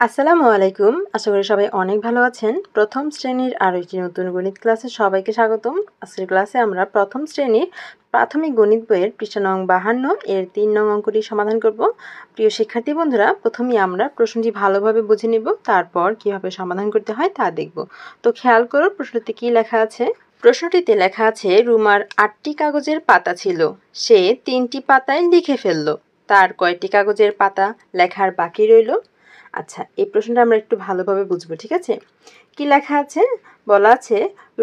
আসসালামু আলাইকুম। আশা করি সবাই অনেক ভালো আছেন। প্রথম শ্রেণীর আরও একটি নতুন গণিত ক্লাসে সবাইকে স্বাগতম। আজকের ক্লাসে আমরা প্রথম শ্রেণীর প্রাথমিক গণিত বইয়ের পৃষ্ঠা নং 52 এর 3 নং অঙ্কটি সমাধান করব। প্রিয় শিক্ষার্থী বন্ধুরা, প্রথমেই আমরা প্রশ্নটি ভালোভাবে বুঝে নিব, তারপর কিভাবে সমাধান করতে হয় তা দেখব। তো খেয়াল করো প্রশ্নটিতে কি লেখা আছে। প্রশ্নটিতে লেখা আছে, রুমার 8টি কাগজের পাতা ছিল, সে 3টি পাতায় লিখে ফেলল। তার কয়টি কাগজের পাতা লেখার বাকি রইল? আচ্ছা, এই প্রশ্নটা আমরা একটু ভালোভাবে বুঝবো, ঠিক আছে? কি লেখা আছে? বলা আছে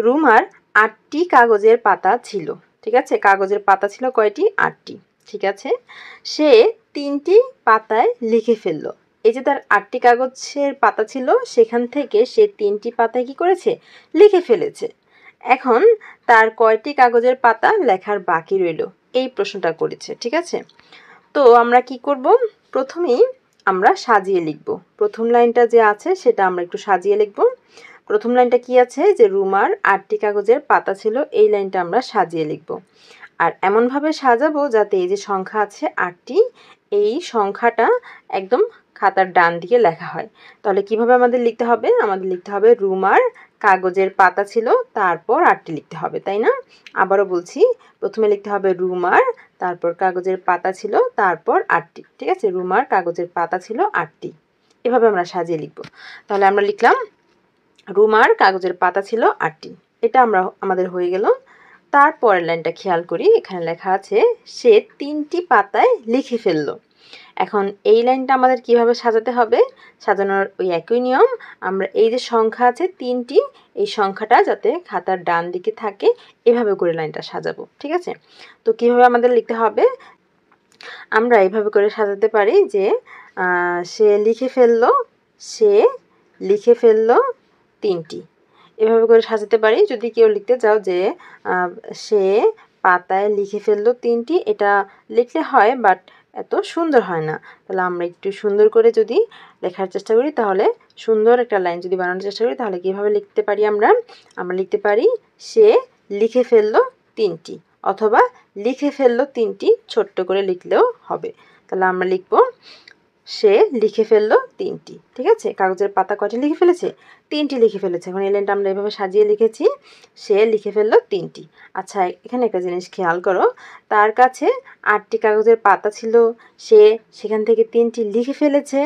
রুমার 8টি কাগজের পাতা ছিল, ঠিক আছে? কাগজের পাতা ছিল কয়টি? 8টি, ঠিক আছে। সে 3টি পাতায় লিখে ফেললো। এই যে তার 8টি কাগজের পাতা ছিল, সেখান থেকে সে 3টি পাতায় কি করেছে? লিখে ফেলেছে। এখন তার কয়টি কাগজের পাতা লেখার বাকি রইল? এই প্রশ্নটা করেছে, ঠিক আছে? তো আমরা কি করব? প্রথমেই আমরা সাজিয়ে লিখব। প্রথম লাইনটা যে আছে সেটা আমরা একটু সাজিয়ে লিখব। প্রথম লাইনটা কি আছে? যে রুমার 8টি কাগজের পাতা ছিল, এই লাইনটা আমরা সাজিয়ে লিখব। আর এমনভাবে সাজাবো যাতে এই যে সংখ্যা আছে 8টি, এই সংখ্যাটা একদম খাতার ডান দিকে লেখা হয়। তাহলে কিভাবে আমাদের লিখতে হবে? আমাদের লিখতে হবে রুমার কাগজের পাতা ছিল, তারপর 8টি লিখতে হবে, তাই না? আবারও বলছি, প্রথমে লিখতে হবে রুমার, তারপর কাগজের পাতা ছিল, তারপর 8টি, ঠিক আছে? রুমার কাগজের পাতা ছিল 8টি। এভাবে আমরা সাজিয়ে লিখব। তাহলে আমরা লিখলাম রুমার কাগজের পাতা ছিল 8টি। এটা আমাদের হয়ে গেল। তারপরের লাইনটা খেয়াল করি, এখানে লেখা আছে সে 3টি পাতায় লিখে ফেললো। এখন এই লাইনটা আমাদের কিভাবে সাজাতে হবে? সাজানোর ওই একই নিয়ম। আমরা এই যে সংখ্যা আছে 3টি, এই সংখ্যাটা যাতে খাতার ডান দিকে থাকে এভাবে করে লাইনটা সাজাবো, ঠিক আছে? তো কিভাবে আমাদের লিখতে হবে? আমরা এইভাবে করে সাজাতে পারি যে সে লিখে ফেললো, সে লিখে ফেললো 3টি। এভাবে করে সাজাতে পারি। যদি কেউ লিখতে চাও যে সে পাতায় লিখে ফেললো 3টি, এটা লিখলে হয়, বাট এত সুন্দর হয় না। তাহলে আমরা একটু সুন্দর করে যদি লেখার চেষ্টা করি, তাহলে সুন্দর একটা লাইন যদি বানানোর চেষ্টা করি, তাহলে কীভাবে লিখতে পারি আমরা? আমরা লিখতে পারি সে লিখে ফেললো 3টি, অথবা লিখে ফেললো 3টি, ছোট্ট করে লিখলেও হবে। তাহলে আমরা লিখব সে লিখে ফেললো 3টি, ঠিক আছে? কাগজের পাতা কয়টি লিখে ফেলেছে? 3টি লিখে ফেলেছে। এখন এই লাইনটা আমরা এভাবে সাজিয়ে লিখেছি, সে লিখে ফেললো 3টি। আচ্ছা, এখানে একটা জিনিস খেয়াল করো, তার কাছে 8টি কাগজের পাতা ছিল, সে সেখান থেকে 3টি লিখে ফেলেছে।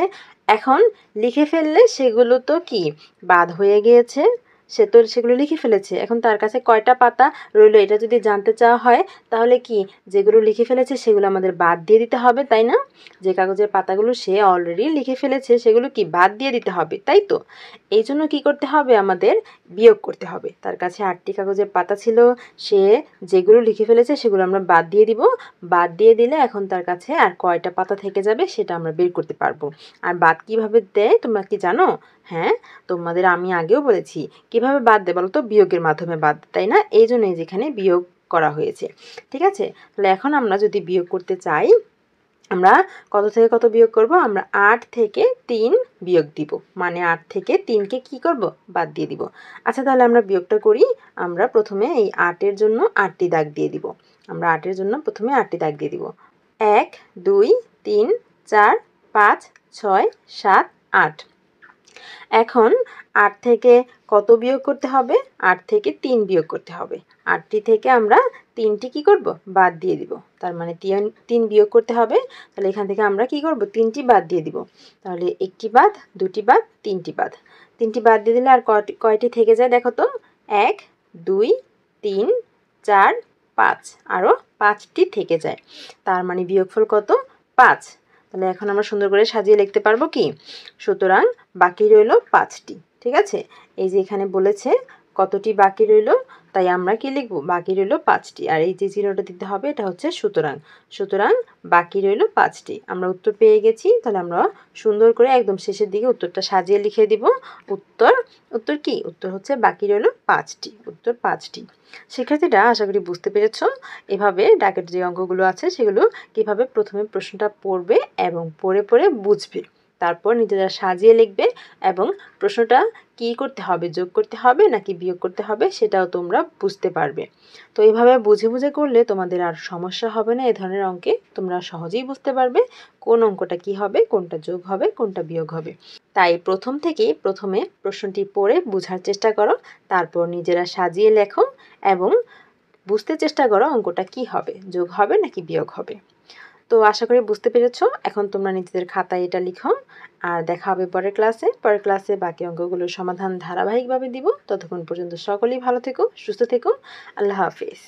এখন লিখে ফেললে সেগুলো তো কি বাদ হয়ে গিয়েছে, সে তো সেগুলো লিখে ফেলেছে। এখন তার কাছে কয়টা পাতা রইলো এটা যদি জানতে চাওয়া হয়, তাহলে কি যেগুলো লিখে ফেলেছে সেগুলো আমাদের বাদ দিয়ে দিতে হবে, তাই না? যে কাগজের পাতাগুলো সে অলরেডি লিখে ফেলেছে সেগুলো কি বাদ দিয়ে দিতে হবে, তাই তো? এই জন্য কী করতে হবে? আমাদের বিয়োগ করতে হবে। তার কাছে 8টি কাগজের পাতা ছিল, সে যেগুলো লিখে ফেলেছে সেগুলো আমরা বাদ দিয়ে দিব। বাদ দিয়ে দিলে এখন তার কাছে আর কয়টা পাতা থেকে যাবে সেটা আমরা বের করতে পারবো। আর বাদ কিভাবে দেয় তোমরা কি জানো? হ্যাঁ, তোমাদের আমি আগেও বলেছি। কিভাবে বাদ দেয় বলো তো? বিয়োগের মাধ্যমে বাদ, তাই না? এই জন্যই যেখানে বিয়োগ করা হয়েছে, ঠিক আছে? তাহলে এখন আমরা যদি বিয়োগ করতে চাই, আমরা কত থেকে কত বিয়োগ করব? আমরা 8 থেকে 3 বিয়োগ দিব, মানে 8 থেকে 3কে কি করব? বাদ দিয়ে দিব। আচ্ছা, তাহলে আমরা বিয়োগটা করি। আমরা প্রথমে এই 8-এর জন্য 8টি দাগ দিয়ে দিব। আমরা 8-এর জন্য প্রথমে 8টি দাগ দিয়ে দিব। 1 2 3 4 5 6 7 8। এখন 8 থেকে কত বিয়োগ করতে হবে? 8 থেকে 3 বিয়োগ করতে হবে। 8টি থেকে আমরা 3টি কি করব? বাদ দিয়ে দিব। তার মানে 3 বিয়োগ করতে হবে। তাহলে এখান থেকে আমরা কি করব? 3টি বাদ দিয়ে দিব। তাহলে 1টি বাদ, 2টি বাদ, 3টি বাদ। 3টি বাদ দিয়ে দিলে আর কয়টি থেকে যায় দেখো তো? 1 2 3 4 5, আরও 5টি থেকে যায়। তার মানে বিয়োগফল কত? 5। তাহলে এখন আমরা সুন্দর করে সাজিয়ে লিখতে পারবো কি? সুতরাং বাকি রইল 5টি, ঠিক আছে? এই যে এখানে বলেছে কতটি বাকি রইল, তাই আমরা কি লিখব? বাকি রইল 5টি। আর এই যে জিরোটা দিতে হবে, এটা হচ্ছে সুতরাং। সুতরাং বাকি রইল 5টি। আমরা উত্তর পেয়ে গেছি। তাহলে আমরা সুন্দর করে একদম শেষের দিকে উত্তরটা সাজিয়ে লিখে দিব। উত্তর কি? উত্তর হচ্ছে বাকি রইল 5টি। উত্তর 5টি। শিক্ষার্থীরা, আশা করি বুঝতে পেরেছ এভাবে দাগের যে অঙ্কগুলো আছে সেগুলো কিভাবে প্রথমে প্রশ্নটা পড়বে এবং পড়ে পড়ে বুঝবে, তারপর নিজেরা সাজিয়ে লিখবে এবং প্রশ্নটা কি করতে হবে, যোগ করতে হবে নাকি বিয়োগ করতে হবে সেটাও তোমরা বুঝতে পারবে। তো এইভাবে বুঝে বুঝে করলে তোমাদের আর সমস্যা হবে না। এ ধরনের অঙ্কে তোমরা সহজেই বুঝতে পারবে কোন অঙ্কটা কি হবে, কোনটা যোগ হবে, কোনটা বিয়োগ হবে। তাই প্রথমে প্রশ্নটি পড়ে বোঝার চেষ্টা করো, তারপর নিজেরা সাজিয়ে লেখো এবং বুঝতে চেষ্টা করো অঙ্কটা কি হবে, যোগ হবে নাকি বিয়োগ হবে। তো আশা করি বুঝতে পেরেছো। এখন তোমরা নিজেদের খাতায় এটা লিখো। আর দেখা হবে পরের ক্লাসে বাকি অঙ্কগুলোর সমাধান ধারাবাহিকভাবে দিব। ততক্ষণ পর্যন্ত সকলেই ভালো থেকো, সুস্থ থেকো। আল্লাহ হাফিজ।